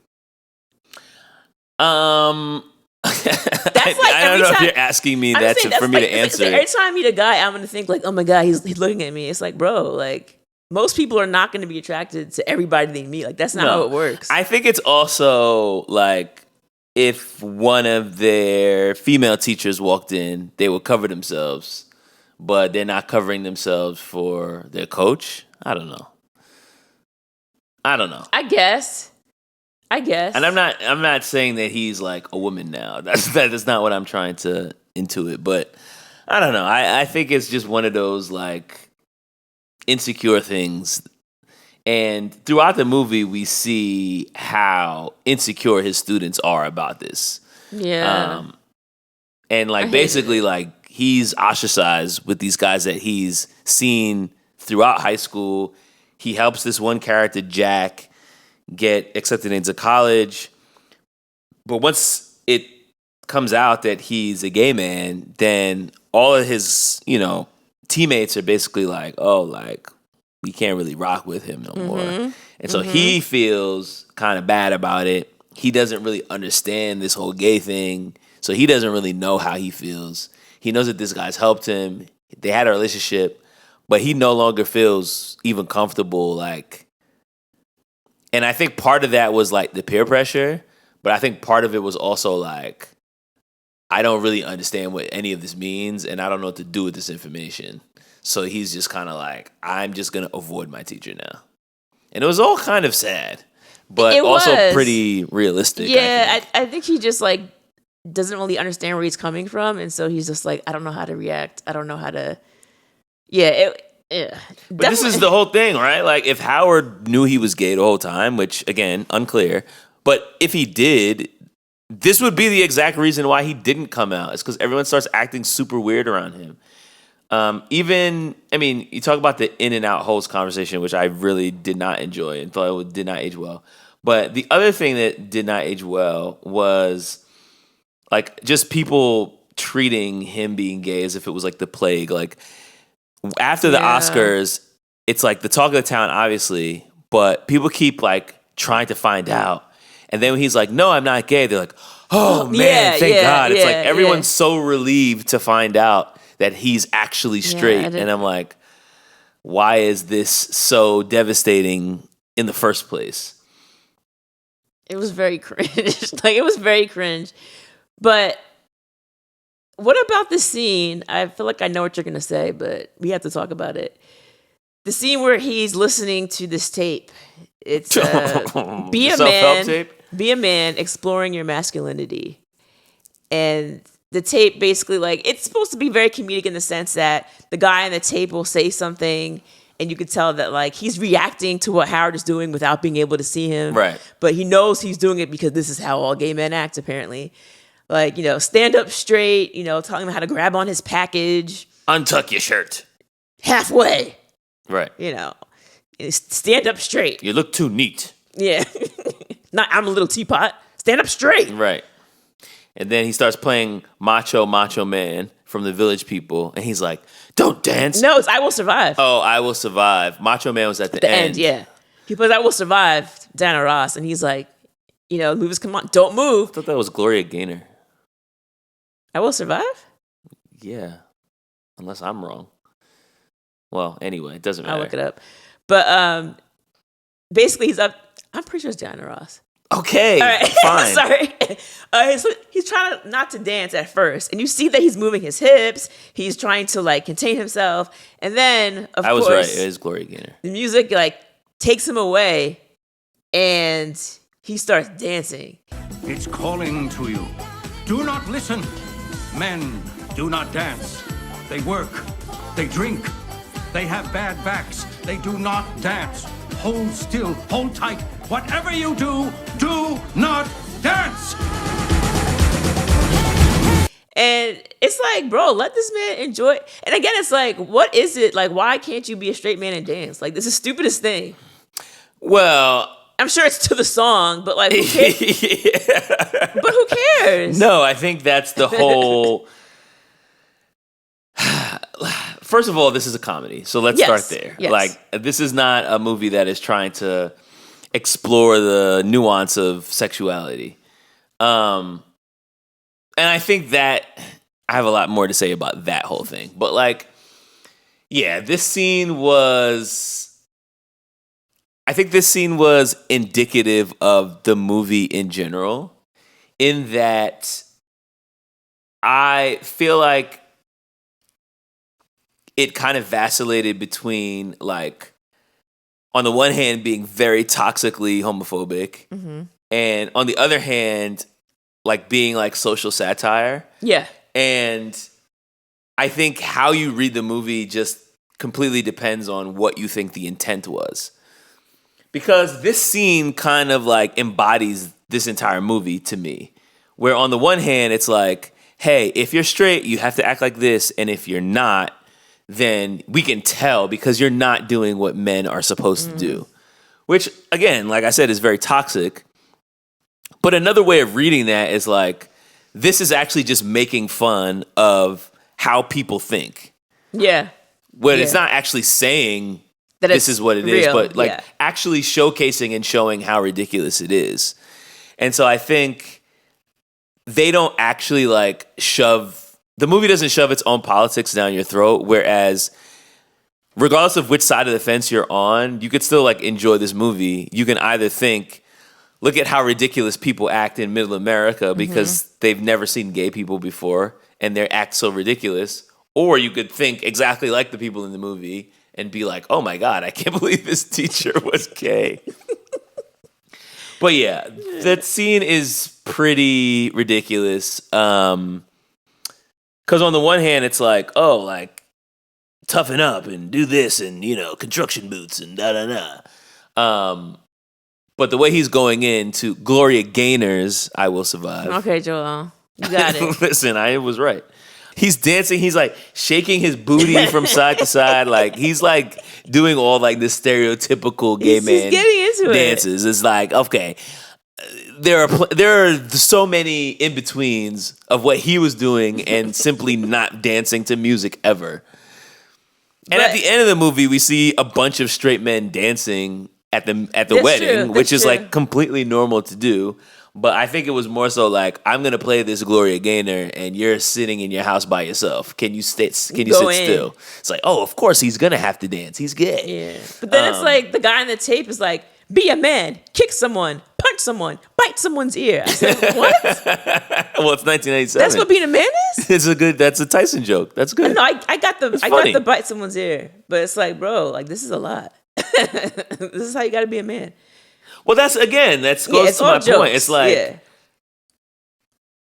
That's like I don't every know time- if you're asking me I'm that saying for me to it's answer. like every time I meet a guy, I'm going to think like, oh my God, he's looking at me. It's like, bro, like most people are not going to be attracted to everybody they meet. Like that's not how it works. I think it's also like if one of their female teachers walked in, they would cover themselves, but they're not covering themselves for their coach. I don't know. I guess. And I'm not saying that he's like a woman now. That's not what I'm trying to intuit. But I don't know. I think it's just one of those like insecure things. And throughout the movie, we see how insecure his students are about this. Yeah. And like basically like he's ostracized with these guys that he's seen throughout high school. He helps this one character, Jack, get accepted into college. But once it comes out that he's a gay man, then all of his, teammates are basically like, oh, like, we can't really rock with him no more. And so he feels kind of bad about it. He doesn't really understand this whole gay thing. So he doesn't really know how he feels. He knows that this guy's helped him. They had a relationship, but he no longer feels even comfortable, like, and I think part of that was like the peer pressure, but I think part of it was also like, I don't really understand what any of this means, and I don't know what to do with this information. So he's just kind of like, I'm just going to avoid my teacher now. And it was all kind of sad, but also pretty realistic. Yeah, I think he just like doesn't really understand where he's coming from. And so he's just like, I don't know how to react. I don't know how to. Yeah. But this is the whole thing, right? Like if Howard knew he was gay the whole time, which again, unclear. But if he did, this would be the exact reason why he didn't come out. It's because everyone starts acting super weird around him. You talk about the in and out host conversation, which I really did not enjoy and thought it did not age well. But the other thing that did not age well was like just people treating him being gay as if it was like the plague. Like after the Oscars, it's like the talk of the town, obviously, but people keep like trying to find out. And then when he's like, no, I'm not gay, they're like, oh man, thank God. It's like everyone's so relieved to find out that he's actually straight. And I'm like, why is this so devastating in the first place? It was very cringe. Like, it was very cringe. But what about the scene? I feel like I know what you're going to say, but we have to talk about it. The scene where he's listening to this tape. It's Be a Man. Tape? Be a Man, Exploring Your Masculinity. And the tape basically, like, it's supposed to be very comedic in the sense that the guy on the tape will say something and you could tell that, like, he's reacting to what Howard is doing without being able to see him. Right. But he knows he's doing it because this is how all gay men act, apparently. Like, stand up straight, telling him how to grab on his package. Untuck your shirt. Halfway. Right. Stand up straight. You look too neat. Yeah. Not, I'm a little teapot. Stand up straight. Right. And then he starts playing Macho Man from the Village People. And he's like, don't dance. No, it's I Will Survive. Oh, I Will Survive. Macho Man was at the end. Yeah. He plays I Will Survive, Diana Ross. And he's like, movies come on. Don't move. I thought that was Gloria Gaynor. I Will Survive? Yeah. Unless I'm wrong. Well, anyway, it doesn't matter. I'll look it up. But basically, he's up. I'm pretty sure it's Diana Ross. Okay, all right. Fine. Sorry. So he's trying not to dance at first, and you see that he's moving his hips. He's trying to like contain himself, and then of course, I was right. It is Gloria Gaynor. The music like takes him away, and he starts dancing. It's calling to you. Do not listen. Men do not dance. They work. They drink. They have bad backs. They do not dance. Hold still. Hold tight. Whatever you do, do not dance. And it's like, bro, let this man enjoy. And again, it's like, what is it? Like, why can't you be a straight man and dance? Like, this is the stupidest thing. Well, I'm sure it's to the song, but like, who cares? Yeah. But who cares? No, I think that's the whole... First of all, this is a comedy, so let's start there. Yes. Like, this is not a movie that is trying to explore the nuance of sexuality. And I think that I have a lot more to say about that whole thing. But like, yeah, this scene was... I think this scene was indicative of the movie in general, in that I feel like it kind of vacillated between, like, on the one hand, being very toxically homophobic, and on the other hand, like, being, like, social satire. Yeah. And I think how you read the movie just completely depends on what you think the intent was. Because this scene kind of, like, embodies this entire movie to me. Where on the one hand, it's like, hey, if you're straight, you have to act like this, and if you're not, then we can tell because you're not doing what men are supposed to do. Which, again, like I said, is very toxic. But another way of reading that is like, this is actually just making fun of how people think. Yeah. When it's not actually saying that this is what it is, real. but like actually showcasing and showing how ridiculous it is. And so I think they don't actually like the movie doesn't shove its own politics down your throat, whereas regardless of which side of the fence you're on, you could still like enjoy this movie. You can either think, look at how ridiculous people act in middle America because they've never seen gay people before and they act so ridiculous. Or you could think exactly like the people in the movie and be like, oh my God, I can't believe this teacher was gay. But yeah, that scene is pretty ridiculous. Because on the one hand, it's like, oh, like, toughen up and do this and, you know, construction boots and da-da-da. But the way he's going into Gloria Gaynor's I Will Survive. Okay, Joel. You got it. Listen, I was right. He's dancing. He's like shaking his booty from side to side. Like he's like doing all like this stereotypical gay man he's getting into dances. It's like, okay, there are so many in betweens of what he was doing and simply not dancing to music ever. And at the end of the movie, we see a bunch of straight men dancing at the wedding, which is like completely normal to do. But I think it was more so like, I'm gonna play this Gloria Gaynor, and you're sitting in your house by yourself. Can you sit still? It's like, oh, of course he's gonna have to dance. He's gay. Yeah. But then it's like the guy on the tape is like, be a man, kick someone, punch someone, bite someone's ear. I said, what? Well, it's 1987. That's what being a man is? That's a Tyson joke. That's good. No, I got the bite someone's ear. But it's like, bro, like this is a lot. This is how you gotta be a man. Well, that goes to my jokes. point.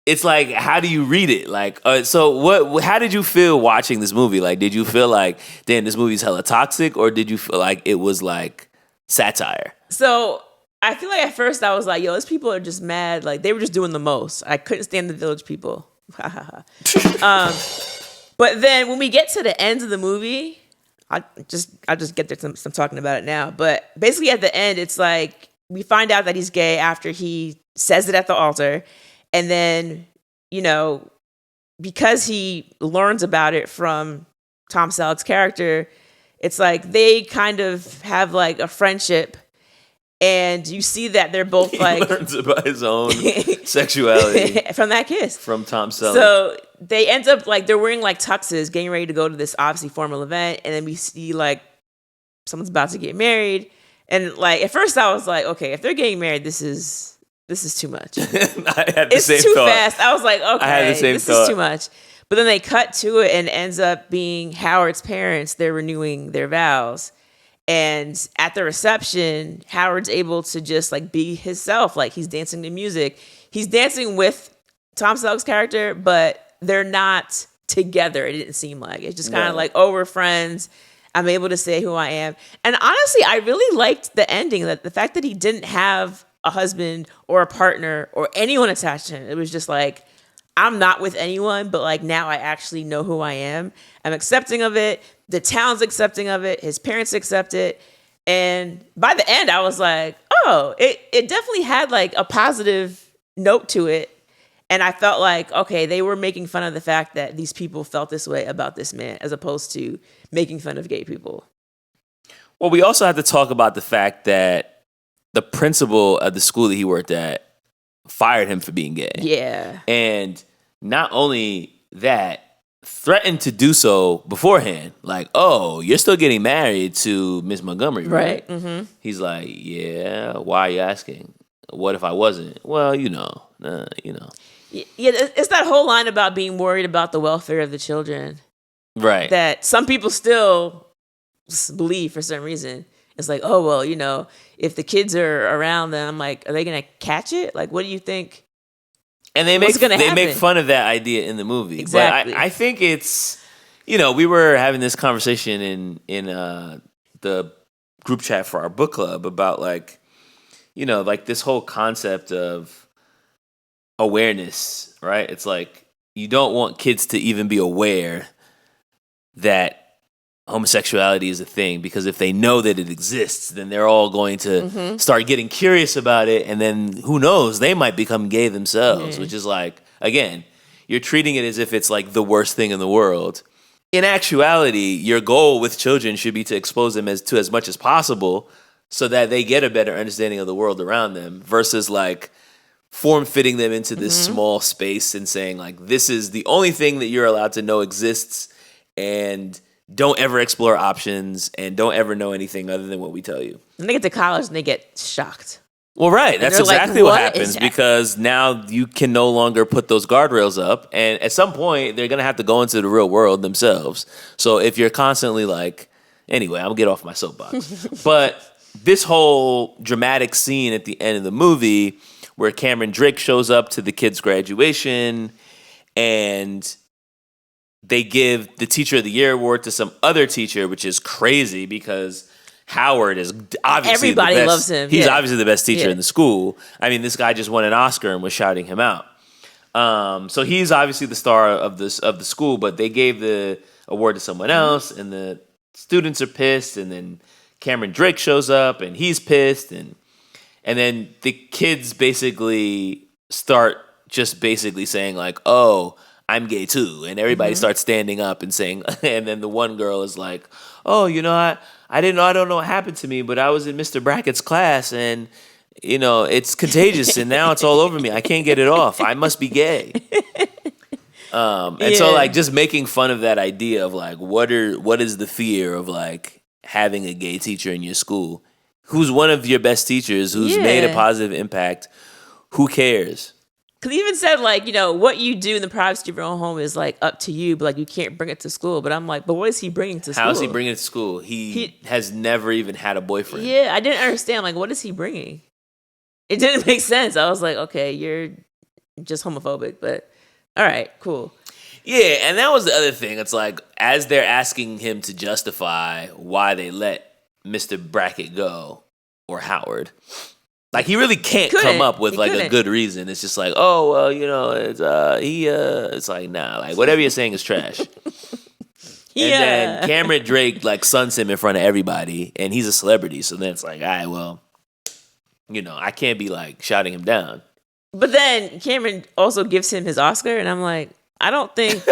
It's like, how do you read it? Like, so how did you feel watching this movie? Like, did you feel like, damn, this movie's hella toxic, or did you feel like it was like satire? So I feel like at first I was like, yo, these people are just mad. Like they were just doing the most. I couldn't stand the Village people. But then when we get to the end of the movie, I'll just get there since I'm talking about it now. But basically at the end, it's like, we find out that he's gay after he says it at the altar. And then, you know, because he learns about it from Tom Selleck's character, it's like they kind of have like a friendship. And you see that they're both like... He learns about his own sexuality. From that kiss. From Tom Selleck. So they end up like, they're wearing like tuxes, getting ready to go to this obviously formal event. And then we see like someone's about to get married. And like at first I was like, okay, if they're getting married, this is too much. I had the it's same too thought. fast. I was like, okay, I had the same this thought. is too much. But then they cut to it and ends up being Howard's parents. They're renewing their vows. And at the reception, Howard's able to just like be himself. Like he's dancing to music. He's dancing with Tom Selleck's character, but they're not together. It didn't seem like. It's just kind of like, oh, we're friends. I'm able to say who I am. And honestly, I really liked the ending, that the fact that he didn't have a husband or a partner or anyone attached to him. It was just like, I'm not with anyone, but like now I actually know who I am. I'm accepting of it. The town's accepting of it. His parents accept it. And by the end, I was like, oh, it definitely had like a positive note to it. And I felt like, okay, they were making fun of the fact that these people felt this way about this man, as opposed to making fun of gay people. Well, we also have to talk about the fact that the principal at the school that he worked at fired him for being gay. Yeah. And not only that, threatened to do so beforehand. Like, oh, you're still getting married to Miss Montgomery, right? Mm-hmm. He's like, yeah, why are you asking? What if I wasn't? Well, you know. Yeah, it's that whole line about being worried about the welfare of the children. Right. That some people still believe for some reason. It's like, oh, well, you know, if the kids are around, then I'm like, are they going to catch it? Like, what do you think? And they make fun of that idea in the movie. Exactly. But I think it's, you know, we were having this conversation in the group chat for our book club about like, you know, like this whole concept of awareness, right? It's like you don't want kids to even be aware that homosexuality is a thing, because if they know that it exists, then they're all going to start getting curious about it, and then who knows, they might become gay themselves, which is like, again, you're treating it as if it's like the worst thing in the world. In actuality, your goal with children should be to expose them to as much as possible so that they get a better understanding of the world around them, versus like form-fitting them into this small space and saying like, this is the only thing that you're allowed to know exists, and don't ever explore options, and don't ever know anything other than what we tell you. And they get to college and they get shocked. Well, right. That's they're like, exactly what "What happens, is that?" because now you can no longer put those guardrails up. And at some point, they're going to have to go into the real world themselves. So if you're constantly like, anyway, I'm going to get off my soapbox. But this whole dramatic scene at the end of the movie where Cameron Drake shows up to the kids' graduation and they give the Teacher of the Year award to some other teacher, which is crazy because Howard is obviously Everybody the best. loves him. He's Yeah. obviously the best teacher Yeah. in the school. I mean, this guy just won an Oscar and was shouting him out. So he's obviously the star of the school, but they gave the award to someone else, and the students are pissed. And then Cameron Drake shows up, and he's pissed, and then the kids basically start just basically saying like, "Oh, I'm gay too," and everybody starts standing up and saying, and then the one girl is like, "Oh, I didn't know, I don't know what happened to me, but I was in Mr. Brackett's class, and it's contagious, and now it's all over me. I can't get it off. I must be gay." And so like just making fun of that idea of like, what is the fear of like having a gay teacher in your school, who's one of your best teachers, who's made a positive impact? Who cares? Because he even said, like, what you do in the privacy of your own home is, like, up to you, but, like, you can't bring it to school. But I'm like, but what is he bringing to school? How is he bringing it to school? He has never even had a boyfriend. Yeah, I didn't understand. Like, what is he bringing? It didn't make sense. I was like, okay, you're just homophobic, but all right, cool. Yeah, and that was the other thing. It's like, as they're asking him to justify why they let Mr. Brackett go, or Howard, like, he really can't come up with like a good reason. It's just like, oh well, it's like, nah, like whatever you're saying is trash. And then Cameron Drake like suns him in front of everybody, and he's a celebrity, so then it's like, all right, well, I can't be like shouting him down. But then Cameron also gives him his Oscar, and I'm like, I don't think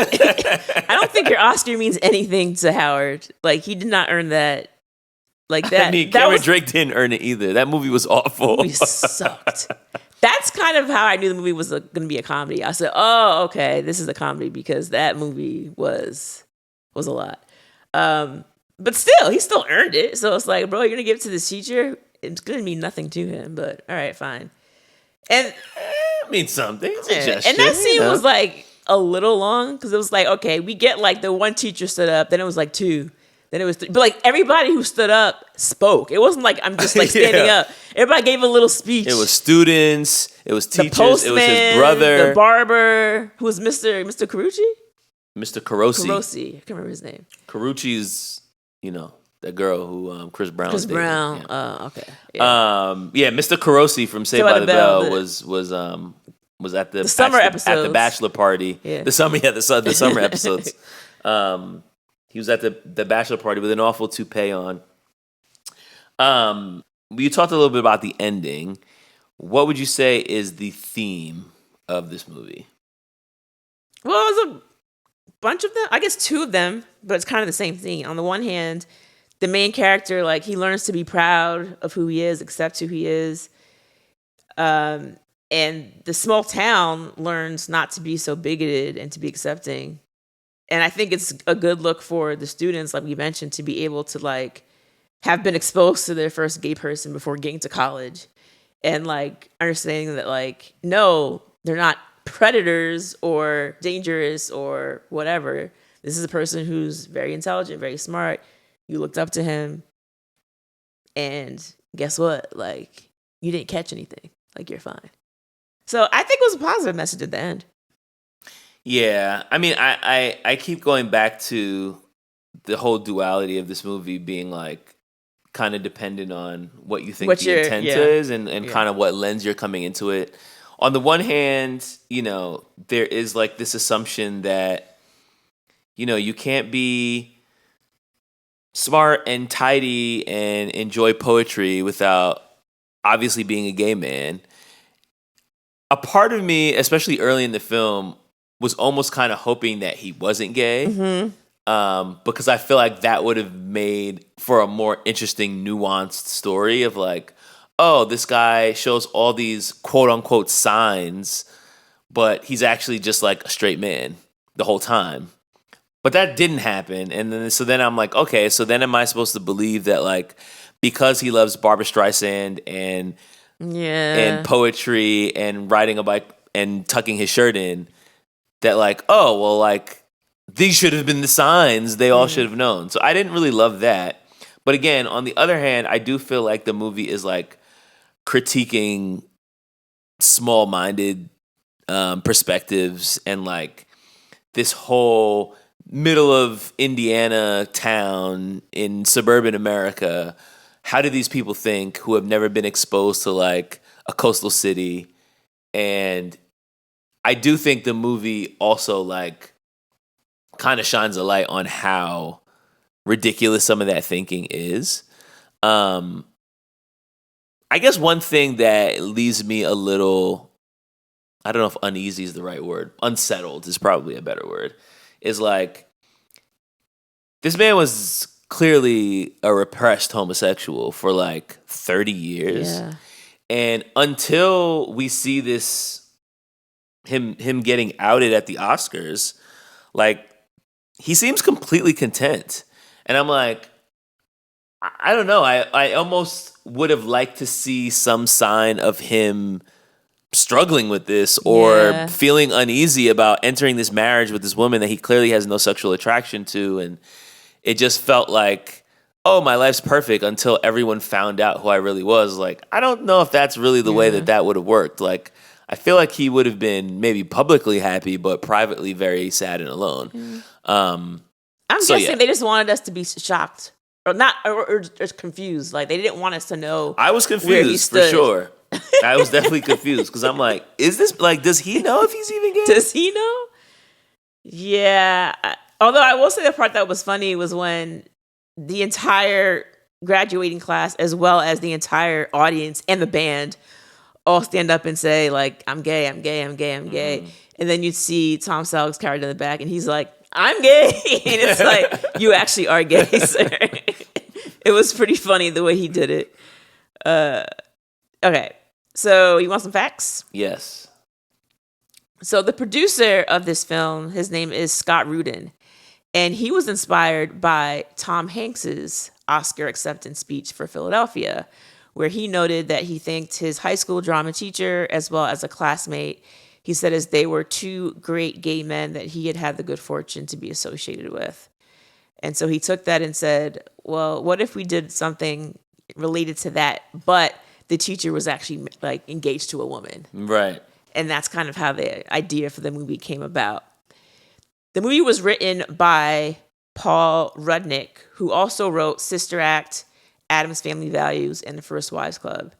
your Oscar means anything to Howard. Like, he did not earn that. Like that. I mean, Cameron Drake didn't earn it either. That movie was awful. The movie sucked. That's kind of how I knew the movie was going to be a comedy. I said, "Oh, okay, this is a comedy," because that movie was a lot. But still, he still earned it. So it's like, bro, you're gonna give it to this teacher. It's gonna mean nothing to him. But all right, fine. And it means something. It's a gesture, and that scene was like a little long because it was like, okay, we get like the one teacher stood up, then it was like two. Then it was, but like everybody who stood up spoke. It wasn't like I'm just like standing up. Everybody gave a little speech. It was students. It was teachers. The postman, it was his brother, the barber, who was Mr. Carucci. Mr. Carosi. Carosi, I can't remember his name. Carucci's, that girl who Chris Brown. Chris dated. Brown. Yeah. Okay. Yeah. Mr. Carosi from Saved by the Bell was at the summer at episodes. the bachelor party. Yeah. The summer episodes. He was at the bachelor party with an awful toupee on. You talked a little bit about the ending. What would you say is the theme of this movie? Well, it was a bunch of them. I guess two of them, but it's kind of the same thing. On the one hand, the main character, like, he learns to be proud of who he is, accept who he is. And the small town learns not to be so bigoted and to be accepting. And I think it's a good look for the students, like we mentioned, to be able to like have been exposed to their first gay person before getting to college, and like understanding that like, no, they're not predators or dangerous or whatever. This is a person who's very intelligent, very smart. You looked up to him, and guess what? Like, you didn't catch anything. Like, you're fine. So I think it was a positive message at the end. Yeah, I mean, I keep going back to the whole duality of this movie being like kind of dependent on what you think the intent is and kind of what lens you're coming into it. On the one hand, there is like this assumption that, you can't be smart and tidy and enjoy poetry without obviously being a gay man. A part of me, especially early in the film, was almost kind of hoping that he wasn't gay. Because I feel like that would have made for a more interesting, nuanced story of like, oh, this guy shows all these quote unquote signs, but he's actually just like a straight man the whole time. But that didn't happen. And then I'm like, okay, so then am I supposed to believe that like because he loves Barbra Streisand and poetry and riding a bike and tucking his shirt in, that like, oh, well, like these should have been the signs they all should have known. So I didn't really love that. But again, on the other hand, I do feel like the movie is like critiquing small-minded perspectives and like this whole middle of Indiana town in suburban America. How do these people think who have never been exposed to like a coastal city? And I do think the movie also like kind of shines a light on how ridiculous some of that thinking is. I guess one thing that leaves me a little, I don't know if uneasy is the right word, unsettled is probably a better word, is like, this man was clearly a repressed homosexual for like 30 years. Yeah. And until we see this, him getting outed at the Oscars, like, he seems completely content. And I'm like, I don't know. I almost would have liked to see some sign of him struggling with this or feeling uneasy about entering this marriage with this woman that he clearly has no sexual attraction to. And it just felt like, oh, my life's perfect until everyone found out who I really was. Like, I don't know if that's really the way that would have worked. Like, I feel like he would have been maybe publicly happy, but privately very sad and alone. I'm guessing they just wanted us to be shocked or not, or confused. Like, they didn't want us to know. I was confused for sure. I was definitely confused because I'm like, is this like, does he know if he's even gay? Does he know? Yeah. Although I will say the part that was funny was when the entire graduating class, as well as the entire audience and the band, all stand up and say like, I'm gay, I'm gay, I'm gay, I'm gay. And then you'd see Tom Selleck's character in the back and he's like, I'm gay. And it's like, you actually are gay, sir. It was pretty funny the way he did it. Okay. So you want some facts? Yes. So the producer of this film, his name is Scott Rudin. And he was inspired by Tom Hanks's Oscar acceptance speech for Philadelphia, where he noted that he thanked his high school drama teacher as well as a classmate. He said as they were two great gay men that he had had the good fortune to be associated with. And so he took that and said, well, what if we did something related to that, but the teacher was actually like engaged to a woman? Right. And that's kind of how the idea for the movie came about. The movie was written by Paul Rudnick, who also wrote Sister Act, Addams Family Values, and The First Wives Club.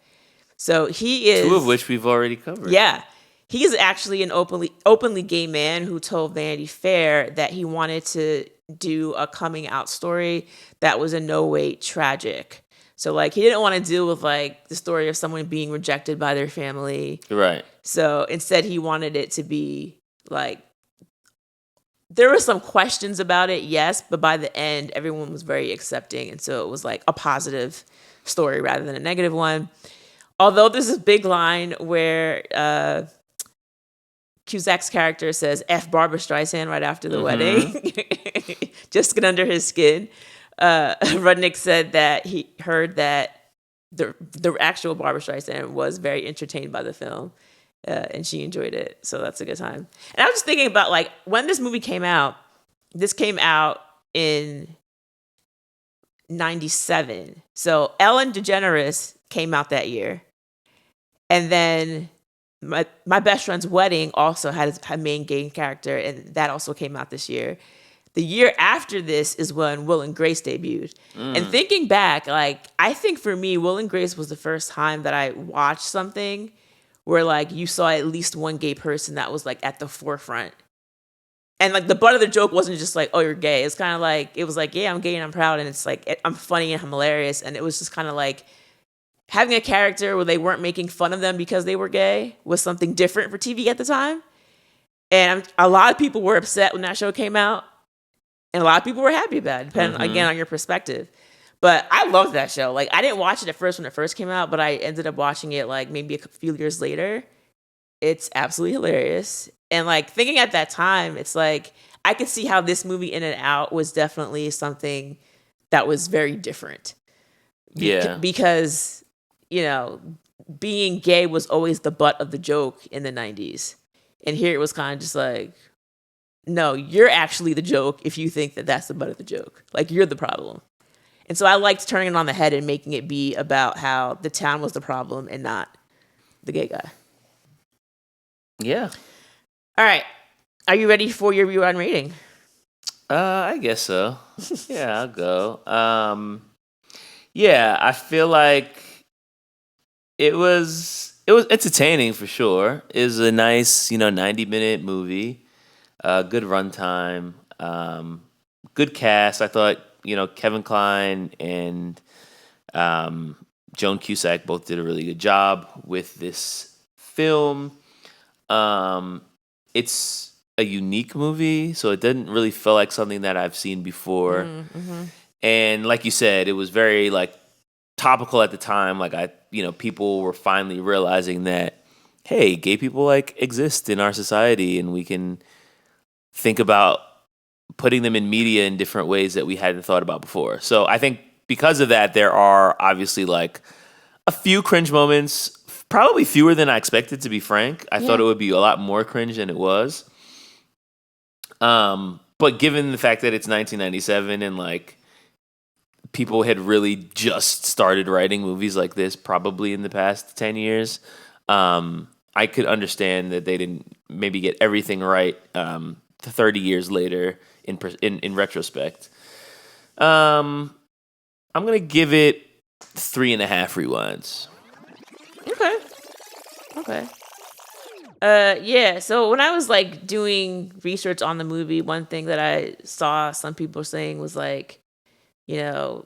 So he is... Two of which we've already covered. Yeah. He is actually an openly gay man who told Vanity Fair that he wanted to do a coming out story that was in no way tragic. So, like, he didn't want to deal with, like, the story of someone being rejected by their family. Right. So, instead, he wanted it to be, like, there were some questions about it, yes, but by the end, everyone was very accepting. And so it was, like, a positive story rather than a negative one. Although there's this big line where Cusack's character says, F Barbra Streisand right after the wedding, just to get under his skin. Rudnick said that he heard that the actual Barbra Streisand was very entertained by the film, and she enjoyed it. So that's a good time. And I was just thinking about, like, when this movie came out, this came out in 97. So Ellen DeGeneres came out that year. And then my best friend's wedding also had a main gay character, and that also came out this year. The year after this is when Will and Grace debuted. And thinking back, like, I think for me, Will and Grace was the first time that I watched something where, like, you saw at least one gay person that was, like, at the forefront. And like the butt of the joke wasn't just like, oh, you're gay. It's kind of like, it was like, yeah, I'm gay and I'm proud. And it's like, I'm funny and I'm hilarious. And it was just kind of like having a character where they weren't making fun of them because they were gay was something different for TV at the time. And a lot of people were upset when that show came out. And a lot of people were happy about it, depending, again, on your perspective. But I loved that show. Like, I didn't watch it at first when it first came out, but I ended up watching it like maybe a few years later. It's absolutely hilarious. And like thinking at that time, it's like I could see how this movie In and Out was definitely something that was very different. Yeah. Because, you know, being gay was always the butt of the joke in the 90s. And here it was kind of just like, no, you're actually the joke if you think that that's the butt of the joke. Like, you're the problem. And so I liked turning it on the head and making it be about how the town was the problem and not the gay guy. Yeah. All right. Are you ready for your rerun rating? I guess so. Yeah, I'll go. Yeah, I feel like it was entertaining for sure. It was a nice, 90-minute movie. Good runtime. Good cast. I thought, Kevin Kline and Joan Cusack both did a really good job with this film. It's a unique movie, so it didn't really feel like something that I've seen before. And like you said, it was very like topical at the time. Like people were finally realizing that, hey, gay people like exist in our society, and we can think about putting them in media in different ways that we hadn't thought about before. So I think because of that, there are obviously like a few cringe moments. Probably fewer than I expected, to be frank. I thought it would be a lot more cringe than it was. But given the fact that it's 1997 and like people had really just started writing movies like this probably in the past 10 years, I could understand that they didn't maybe get everything right 30 years later in retrospect. I'm going to give it 3.5 rewinds. Okay. Yeah. So when I was like doing research on the movie, one thing that I saw some people saying was like, again,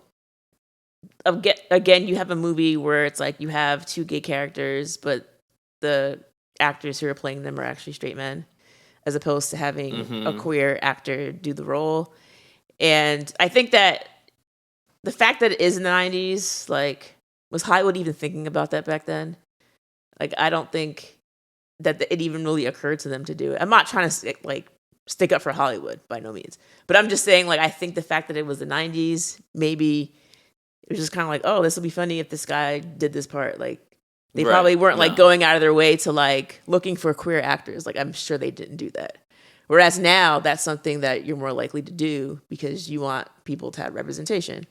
you have a movie where it's like you have two gay characters, but the actors who are playing them are actually straight men, as opposed to having a queer actor do the role. And I think that the fact that it is in the 90s, like, was Hollywood even thinking about that back then? Like, I don't think that it even really occurred to them to do it. I'm not trying to stick up for Hollywood by no means, but I'm just saying, like, I think the fact that it was the 90s, maybe it was just kind of like, oh, this will be funny if this guy did this part. Like, they probably weren't like going out of their way to like looking for queer actors. Like, I'm sure they didn't do that. Whereas now that's something that you're more likely to do because you want people to have representation.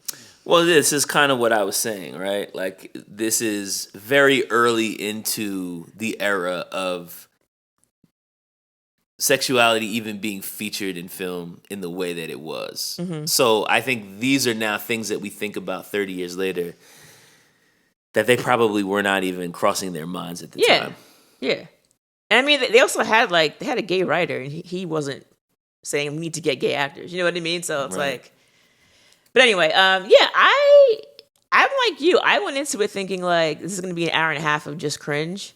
Well, this is kind of what I was saying, right? Like, this is very early into the era of sexuality even being featured in film in the way that it was. So I think these are now things that we think about 30 years later that they probably were not even crossing their minds at the time. Yeah. And I mean, they also had they had a gay writer, and he wasn't saying we need to get gay actors. You know what I mean? So it's like, but anyway, I'm like you. I went into it thinking like this is going to be an hour and a half of just cringe,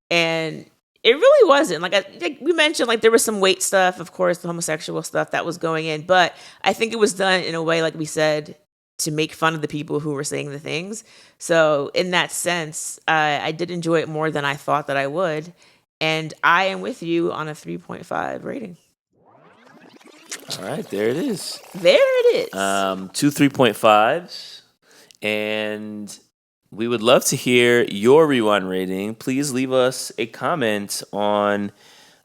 and it really wasn't. Like we mentioned, like there was some weight stuff, of course, the homosexual stuff that was going in, but I think it was done in a way, like we said, to make fun of the people who were saying the things. So in that sense, I did enjoy it more than I thought that I would. And I am with you on a 3.5 rating. All right, there it is. There it is. 2 3.5s. And we would love to hear your rewind rating. Please leave us a comment on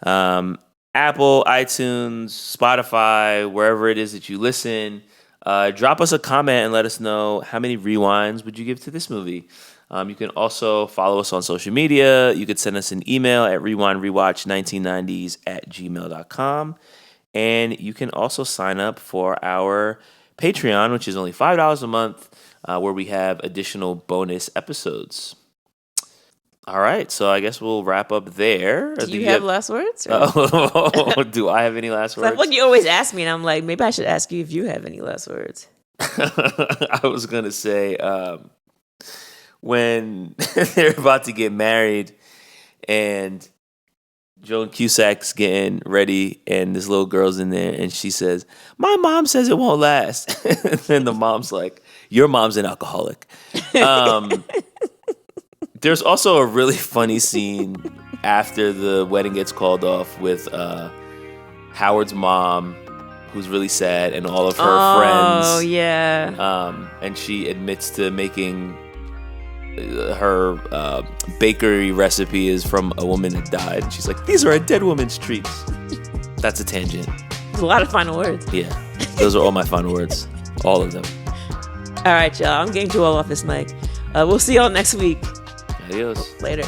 Apple, iTunes, Spotify, wherever it is that you listen. Drop us a comment and let us know how many rewinds would you give to this movie. You can also follow us on social media. You could send us an email at rewindrewatch1990s@gmail.com. And you can also sign up for our Patreon, which is only $5 a month, where we have additional bonus episodes. All right, so I guess we'll wrap up there. Do you have last words? Or? Oh, do I have any last I feel words? like you always ask me, and I'm like, maybe I should ask you if you have any last words. I was gonna say when they're about to get married and Joan Cusack's getting ready and this little girl's in there and she says, "My mom says it won't last." And the mom's like, "Your mom's an alcoholic." There's also a really funny scene after the wedding gets called off with Howard's mom, who's really sad, and all of her friends. Oh, yeah. And she admits to making her bakery recipe is from a woman that died. And she's like, "These are a dead woman's treats." That's a tangent. There's a lot of final words. Yeah. Those are all my final words. All of them. All right, y'all. I'm getting Joel off this mic. We'll see y'all next week. Adios. Later.